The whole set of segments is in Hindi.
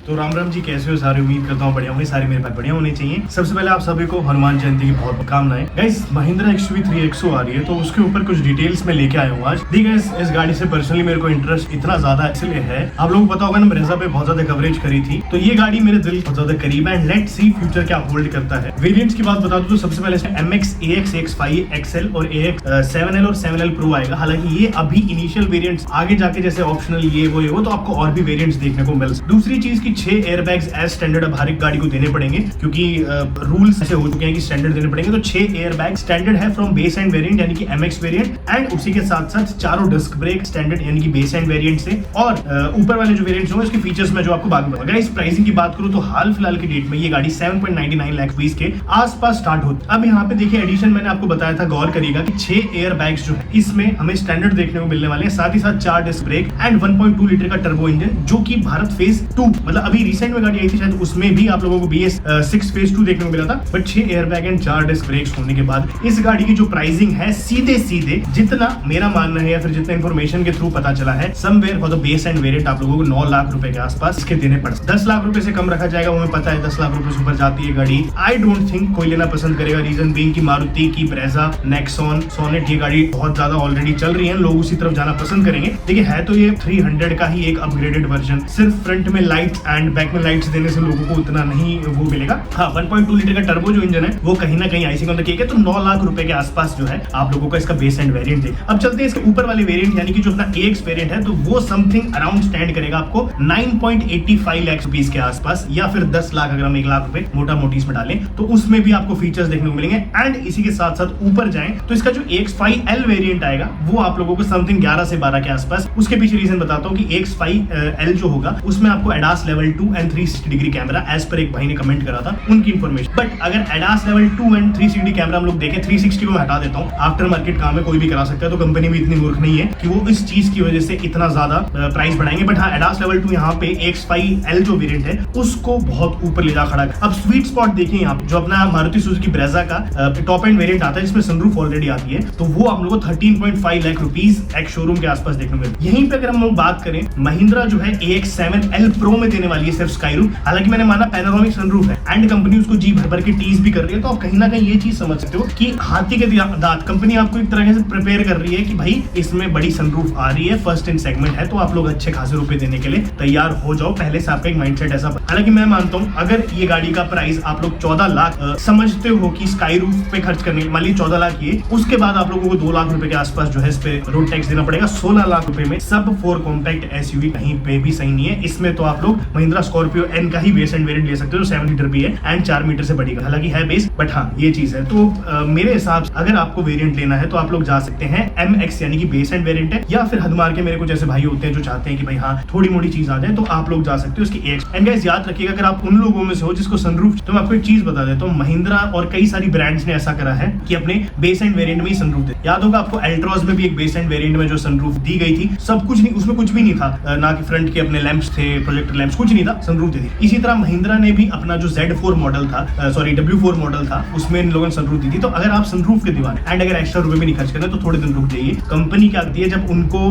तो राम राम जी, कैसे हो सारे? उम्मीद करता हूँ बढ़िया होंगे, सारे मेरे पास बढ़िया होने चाहिए। सबसे पहले आप सभी को हनुमान जयंती की बहुत कामनाएं। गाइस, महिंद्रा XUV 3XO आ रही है, तो उसके ऊपर कुछ डिटेल्स में लेके आया हूँ आज। दी गाइस, इस गाड़ी से पर्सनली मेरे को इंटरेस्ट इतना ज्यादा इसलिए है, आप लोगों को पता होगा ना, ब्रेजा पे बहुत ज्यादा कवरेज करी थी, तो ये गाड़ी मेरे दिल बहुत ज्यादा करीब है। एंड लेट्स सी फ्यूचर क्या होल्ड करता है। वेरिएंट्स की बात बता दूं तो सबसे पहले MX, AX, AX5, XL और AX 7L और 7L Pro आएगा। हालांकि ये अभी इनिशियल वेरिएंट्स, आगे जाके जैसे ऑप्शनल ये वो तो आपको और भी वेरिएंट्स देखने को मिल। दूसरी चीज की 6 एयरबैग्स एज स्टैंडर्ड अब हर एक गाड़ी को देने पड़ेंगे, क्योंकि रूल्स ऐसे हो चुके हैं कि स्टैंडर्ड देने पड़ेंगे। तो 6 एयरबैग स्टैंडर्ड है फ्रॉम बेस एंड वेरिएंट यानी कि MX वेरिएंट, एंड उसी के साथ साथ चारों डिस्क ब्रेक स्टैंडर्ड यानी कि बेस एंड वेरिएंट से। और ऊपर वाले जो वेरिएंट्स होंगे उसके फीचर्स में जो आपको बाद में बताऊंगा। इस प्राइसिंग की बात करूं तो हाल फिलहाल की डेट में ये गाड़ी 7.99 लाख रुपीस के आसपास स्टार्ट होती है। अब यहाँ पे देखिए एडिशन मैंने आपको बताया था, गौर करिएगा कि 6 एयरबैग्स जो है इसमें हमें स्टैंडर्ड देखने को मिलने वाले हैं, साथ ही साथ 4 डिस्क ब्रेक एंड 1.2 लीटर का टर्बो इंजन, जो कि भारत फेज 2 मतलब अभी रिसेंट में गाड़ी आई थी शायद, उसमें भी आप लोगों को BS6 फेज 2 देखने को मिला था। But 6 airbag and 4 disc brakes होने के बाद इस गाड़ी की जो प्राइसिंग है, सीधे जितना मेरा मानना है या फिर जितना इंफॉर्मेशन के थ्रू पता चला है, somewhere for the base end variant आप लोगों को 9 लाख रुपए के आसपास इसके देने पड़ सकते। 10 लाख रुपए से कम रखा जाएगा, वो हमें पता है। 10 लाख रुपए से ऊपर जाती है गाड़ी, आई डोंट थिंक कोई लेना पसंद करेगा। रीजन बीइंग की मारुति की ब्रेजा, नेक्सॉन, सोनेट, ये गाड़ी बहुत ज्यादा ऑलरेडी चल रही है, लोग उसी तरफ जाना पसंद करेंगे। देखिए, है तो ये 300 का ही एक अपग्रेडेड वर्जन, सिर्फ फ्रंट में लाइट्स एंड बैक में लाइट्स देने से लोगों को उतना नहीं वो मिलेगा। हाँ, 1.2 लीटर का टर्बो जो इंजन है वो कहीं ना कहीं आइसिंग ऑन द केक है। तो 9 लाख रुपए के आसपास जो है आप लोगों का इसका बेस एंड वेरिएंट है। अब चलते हैं इसके ऊपर वाले वेरिएंट यानी कि जो अपना AX वेरिएंट है, तो वो समथिंग अराउंड स्टैंड करेगा आपको 9.85 लाख रुपीस के आसपास, या फिर 10 लाख अगर हम 1 लाख रुपए मोटा मोटी इसमें डालें, तो उसमें भी आपको फीचर्स देखने को मिलेंगे। एंड इसी के साथ साथ ऊपर जाएं तो इसका जो AX5L वेरिएंट आएगा वो आप लोगों को समथिंग 11 से 12 के आसपास। उसके पीछे रीजन बताता हूँ कि AX5L जो होगा उसमें आपको ADAS level 2 and 360 degree camera, as पर एक भाई ने कमेंट करा था उनकी इंफॉर्मेशन। बट अगर ADAS लेवल 2 एंड 360 कैमरा हम लोग देखें, 360 को मैं हटा देता हूँ, आफ्टर मार्केट काम है, कोई भी करा सकता है, तो कंपनी भी इतनी मूर्ख नहीं है कि वो इस चीज की वजह से इतना ज्यादा प्राइस बढ़ाएंगे। बट हाँ, ADAS लेवल 2 यहाँ पे AX5L जो वेरिएंट है उसको बहुत ऊपर ले जा खड़ा है। अब स्वीट स्पॉट देखिए, यहाँ जो अपना मारुति सुजुकी ब्रेजा का टॉप एंड वेरिएंट आता है जिसमें सनरूफ ऑलरेडी आती है, तो वो आप लोगों को 13.5 लाख रुपीस एक शोरूम के आसपास देखने को मिलता है। यहीं पे अगर हम लोग बात करें, महिंद्रा जो है AX 7L Pro में देने वाली है सिर्फ स्काई रूफ। हालांकि मैंने माना पैनोरामिक सनरूफ है एंड कंपनी उसको जी भर के टीज भी कर रही है, तो आप कहीं ना कहीं ये चीज समझ सकते हो कि हाथी के दांत कंपनी आपको एक तरह से प्रिपेयर कर रही है कि भाई इसमें बड़ी सनरूफ आ रही है, फर्स्ट इन सेगमेंट है, तो आप लोग अच्छे खासे रुपए देने के लिए तैयार हो जाओ। पहले से आपका एक माइंडसेट ऐसा। हालांकि मैं मानता हूं अगर ये गाड़ी का प्राइस आप लोग 14 लाख समझते हो कि स्काई रूफ पे खर्च करने, मान लीजिए 14 लाख ये, उसके बाद आप लोगों को 2 लाख रुपए के आसपास जो है इस पे रोड टैक्स देना पड़ेगा। 16 लाख रुपए में सब 4 कॉम्पैक्ट SUV कहीं पे भी सही नहीं है। इसमें तो आप लोग महिंद्रा स्कॉर्पियो N का ही बेस एंड वेरिएंट ले सकते हो, जो 7 लीटर भी है एंड 4 मीटर से बड़ी, हालांकि है बेस, बट हाँ ये चीज है। तो मेरे हिसाब से अगर आपको वेरिएंट लेना है तो आप लोग जा सकते हैं MX यानी कि बेस एंड वेरिएंट है, या फिर हद मार के मेरे को जैसे भाई होते हैं जो चाहते हैं कि भाई हाँ थोड़ी मोटी चीज आ जाए, तो आप लोग जा सकते हो उसकी AX। एंड गाइस, याद रखिएगा अगर आप उन लोगों में से हो जिसको सनरूफ, तो मैं आपको एक चीज बता देता हूँ, महिंद्रा और कई सारी ब्रांड्स ने ऐसा करा है कि अपने बेस एंड वेरिएंट में ही सनरूफ दे। याद होगा आपको एल्ट्रॉस में भी एक बेस एंड वेरिएंट में जो सनरूफ दी गई थी, सब कुछ नहीं, उसमें कुछ भी नहीं था, ना कि फ्रंट के अपने लैंप्स थे, प्रोजेक्टर लैंप्स, कुछ नहीं था, सनरूफ दे दी। इसी तरह महिंद्रा ने भी अपना जो Z4 मॉडल था, सॉरी W4 मॉडल था, उसमें इन लोगों ने सनरूफ दी थी। तो अगर आप सनरूफ के दीवाने एंड अगर एक्स्ट्रा रुपए भी नहीं खर्च करना तो थोड़े दिन रुक जाइए। कंपनी क्या करती है, जब उनको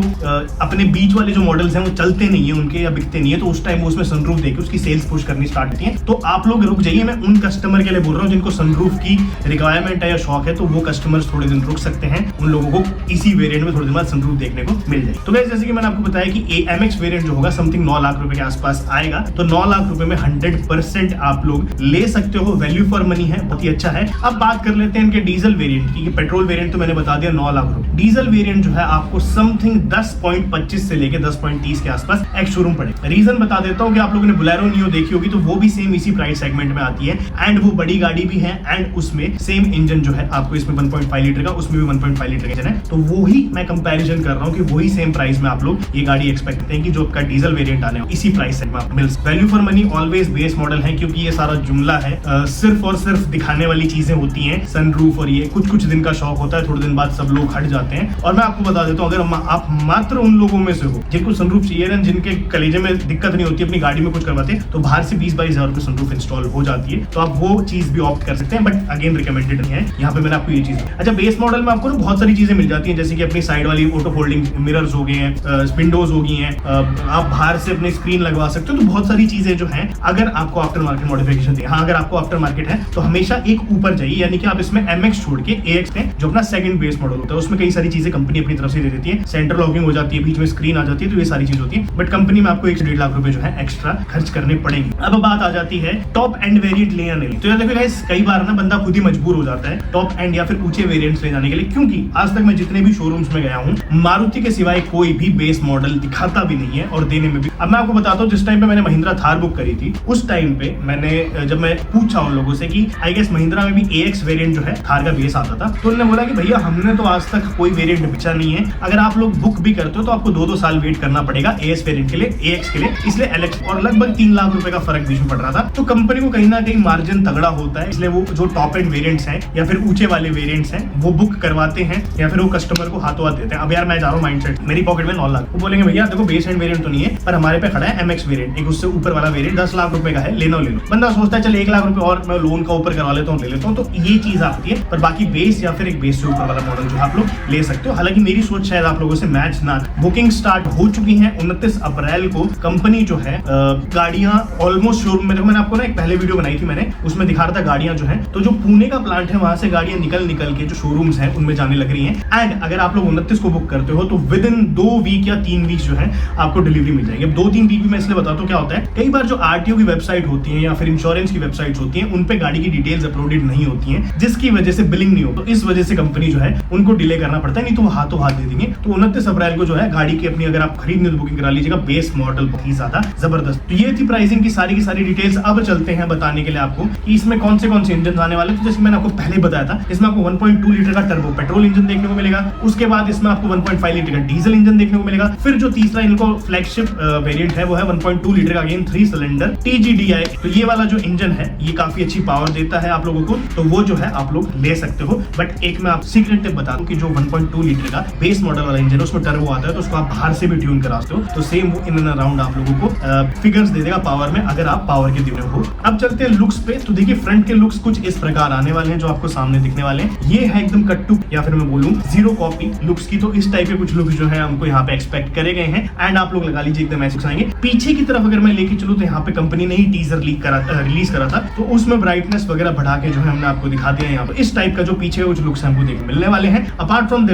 अपने बीच वाले जो मॉडल्स हैं वो चलते नहीं है उनके या बिकते नहीं है, तो उस टाइम वो उसमें सनरूफ देके उसकी सेल्स पुश करनी स्टार्ट करती है। तो आप लोग रुक जाइए, मैं उन कस्टमर के लिए बोल रहा हूँ जिनको सनरूफ की रिक्वायरमेंट है या शौक है, तो वो कस्टमर्स थोड़े दिन रुक सकते हैं, उन लोगों को इसी वेरिएंट में थोड़े दिन बाद सनरूफ देखने को मिल जाए। तो गाइस, जैसे कि मैंने आपको बताया कि MX वेरिएंट जो होगा समथिंग 9 लाख रुपए के आसपास आएगा, तो 9 लाख रुपए में 100% आप लोग ले सकते हो, वैल्यू फॉर मनी है, बहुत ही अच्छा है। अब बात कर लेते हैं इनके डीजल वेरिएंट की। पेट्रोल वेरिएंट तो मैंने बता दिया 9 लाख रुपए, डीजल वेरिएंट जो है आपको समथिंग 10.25 से लेके 10.30 के आसपास एक शोरूम पड़ेगा। रीजन बता देता हूँ कि आप लोगों ने बोलेरो नियो देखी होगी, तो वो भी सेम इसी प्राइस सेगमेंट में आती है एंड वो बड़ी गाड़ी भी है एंड उसमें सेम इंजन जो है आपको इसमें 1.5 लीटर का, उसमें भी 1.5 लीटर का इंजन है। तो वो ही मैं कंपैरिजन कर रहा हूँ कि वही सेम प्राइस में आप लोग ये गाड़ी एक्सपेक्ट करते हैं कि जो आपका डीजल वेरिएंट आने इसी प्राइस सेगमेंट में मिल। Value for money always base model है, क्योंकि ये सारा जुमला है, सिर्फ और सिर्फ दिखाने वाली चीजें होती हैं, सनरूफ और ये कुछ दिन का शौक होता है, थोड़े दिन बाद सब लोग हट जाते हैं। और मैं आपको बता देता हूँ, अगर आप मात्र उन लोगों में से हो जिनको सनरूफ चाहिए ना, जिनके कलेजे में दिक्कत नहीं होती अपनी गाड़ी में कुछ करवाते, तो बाहर से 20-22 हजार रुपए सनरूफ इंस्टॉल हो जाती है, तो आप वो चीज भी ऑप्ट कर सकते हैं। बट अगेन रिकमेंडेड नहीं है, यहाँ पे मैंने आपको ये चीज। अच्छा, बेस मॉडल में आपको ना बहुत सारी चीजें मिल जाती हैं, जैसे कि अपनी साइड वाली ऑटो फोल्डिंग मिरर्स हो गए हैं, विंडोज हो गई हैं, आप बाहर से अपनी स्क्रीन लगवा सकते हो, तो बहुत सारी चीजें जो हैं, अगर आपको आफ्टर मार्केट मॉडिफिकेशन चाहिए, हाँ अगर आपको आफ्टर मार्केट है तो हमेशा एक ऊपर जाइए, यानी कि आप इसमें MX छोड़ के AX में जो अपना सेकंड बेस मॉडल होता है उसमें कई सारी चीजें कंपनी अपनी तरफ से दे देती है, सेंटर लॉकिंग हो जाती है, बीच में स्क्रीन आ जाती है, तो ये सारी चीज होती है, बट कंपनी में आपको 1 से 1.5 लाख रुपए जो है एक्स्ट्रा खर्च करने पड़ेंगे। अब बात आ जाती है टॉप एंड वेरिएंट ले या नहीं। तो यार देखो गाइस, कई बार ना बंदा खुद ही मजबूर हो जाता है टॉप एंड या फिर ऊंचे वेरिएंट्स ले जाने के लिए, क्योंकि आज तक मैं जितने भी शोरूम्स में गया हूँ मारुति के सिवाय कोई भी बेस मॉडल दिखाता भी नहीं है और देने में भी। अब मैं आपको बताता हूँ, जिस टाइम पे मैंने महिंद्रा थार बुक करी थी उस टाइम पे मैंने जब मैं पूछा उन लोगों से कि आई गेस महिंद्रा में भी AX वेरिएंट जो है थार का बेस आता था, तो उन्होंने बोला कि भैया हमने तो आज तक कोई वेरिएंट बेचा नहीं है, अगर आप लोग बुक भी करते हो तो आपको 2-2 साल वेट करना पड़ेगा AS वेरिएंट के लिए, AX के लिए, इसलिए LX, और लगभग 3 लाख रुपए का फर्क बीच में पड़ रहा था। तो कंपनी को कहीं ना कहीं मार्जिन तगड़ा होता है, इसलिए वो जो टॉप एंड वेरिएंट्स हैं या फिर ऊंचे वाले वेरिएंट्स हैं वो बुक करवाते हैं या फिर वो कस्टमर को हाथों हाथ देते हैं। अब यार मैं जा रहा हूँ माइंडसेट, मेरी पॉकेट में 9 लाख, वो बोलेंगे भैया देखो बेस एंड वेरिएंट तो नहीं है पर हमारे पे खड़ा है MX वेरिएंट, एक उससे ऊपर वाला वेरिएंट 10 लाख रुपए का है, लेना ले लो। बंदा सोचता है चल 1 लाख रुपए और मैं लोन का ऊपर करवा लेता हूँ, ले लेता हूँ, तो ये चीज आती है। पर बाकी बेस या फिर एक बेस से ऊपर वाला मॉडल जो आप लोग ले सकते हो। हालांकि मेरी सोच शायद आप लोगों से मैच ना, बुकिंग स्टार्ट हो चुकी है 29 अप्रैल को। कंपनी जो है गाड़ियां ऑलमोस्ट शोरूम में, मैंने आपको ना एक पहले वीडियो बनाई थी मैंने, उसमें दिखा रहा था गाड़ियां जो है, तो जो पुणे का प्लांट है वहां से गाड़ियां निकल के जो शोरूम्स हैं उनमें जाने लग रही हैं। एंड अगर आप लोग 29 को बुक करते हो तो विद इन 2 वीक या 3 वीक जो है आपको डिलीवरी मिल जाएगी। 2-3 वीक भी मैं इसलिए बताता हूँ, क्या होता है कई बार जो RTO की वेबसाइट होती है या फिर इंश्योरेंस की वेबसाइट्स होती हैं उन पे गाड़ी की डिटेल्स अपलोडेड नहीं होती हैं, जिसकी वजह से बिलिंग नहीं हो, तो इस वजह से कंपनी जो है उनको डिले करना पड़ता है, नहीं तो वो हाथों हाथ दे देंगे। तो 29 अप्रैल को जो है गाड़ी की अपनी अगर आप खरीदने तो बुकिंग करा लीजिएगा, बेस मॉडल बहुत ही ज्यादा जबरदस्त। तो ये थी प्राइसिंग की सारी डिटेल्स। अब चलते हैं बताने के लिए आपको कि इसमें कौन से इंजन आने वाले। तो जैसे मैंने आपको पहले बताया था, इसमें आपको 1.2 लीटर का टर्बो पेट्रोल इंजन देखने को मिलेगा, उसके बाद इसमें आपको 1.5 लीटर का डीजल इंजन देखने को मिलेगा, फिर जो तीसरा इनको फ्लैगशिप वेरिएंट है वो है 1.2 लीटर का अगेन 3 सिलेंडर TGDI। तो ये वाला जो इंजन है ये काफी अच्छी पावर देता है आप लोगों को, तो वो जो है आप लोग ले सकते हो। बट एक मैं आप सीक्रेट टिप बता दूं कि जो 1.2 लीटर का बेस मॉडल वाला इंजन है उसमें टर्बो आता है, तो उसको आप बाहर से भी ट्यून करा सकते हो, तो सेम वो इन एंड अराउंड आप लोगों को फिगर्स दे देगा पावर में, अगर आप पावर के दीवाने हो। अब चलते हैं लुक्स पे। तो देखिए फ्रंट के लुक्स कुछ इस प्रकार आने वाले हैं जो आपको सामने दिखने वाले हैं। ये है एकदम कट टू या फिर मैं बोलूं 0 कॉपी लुक्स की, तो इस टाइप के कुछ लुक्स जो है हमको यहाँ पे एक्सपेक्ट करे गए हैं। एंड आप लोग लगा लीजिए एकदम ऐसे आएंगे। पीछे की तरफ अगर मैं लेके चलूं तो यहाँ पे कंपनी ने ही टीजर रिलीज करा था, तो उसमें ब्राइटनेस वगैरह बढ़ा के जो है हमने आपको दिखा दिया। यहाँ पे इस टाइप का जो पीछे कुछ लुक्स हमको देखने मिलने वाले हैं। अपार्ट फ्रॉम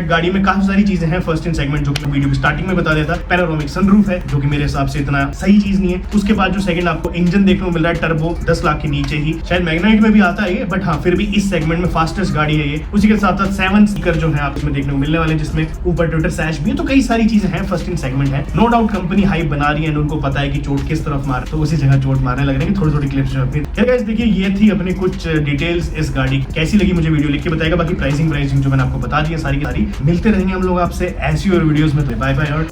गाड़ी में काफी सारी चीजें हैं। फर्स्ट इन सेगमेंट जो वीडियो की स्टार्टिंग में बता दिया था, पैनोरामिक सनरूफ है जो कि मेरे हिसाब से इतना सही चीज नहीं है। उसके बाद जो सेकंड आपको इंजन देखने को मिल रहा है टर्बो 10 लाख के नीचे ही, शायद मैग्नाइट में भी आता है ये, बट हाँ फिर भी इस सेगमेंट में फास्टेस्ट गाड़ी है ये। उसी के साथ साथ 7 स्पीकर जो है आप इसमें देखने को मिलने वाले हैं, जिसमें ऊपर ट्विटर सैश भी है। तो कई सारी चीजें हैं, फर्स्ट इन सेगमेंट है। नो डाउट कंपनी हाइप बना रही है, उनको पता है कि चोट किस तरफ मार, तो उसी जगह चोट मारने लग रहे हैं। थोड़ी क्लिप्स जो है। गाइस देखिए ये थी अपनी कुछ डिटेल्स इस गाड़ी। कैसी लगी मुझे वीडियो लिख के बताएगा। बाकी प्राइसिंग जो मैंने आपको बता दी है सारी की सारी। मिलते रहेंगे हम लोग आपसे ऐसी और वीडियोस में। बाय बाय और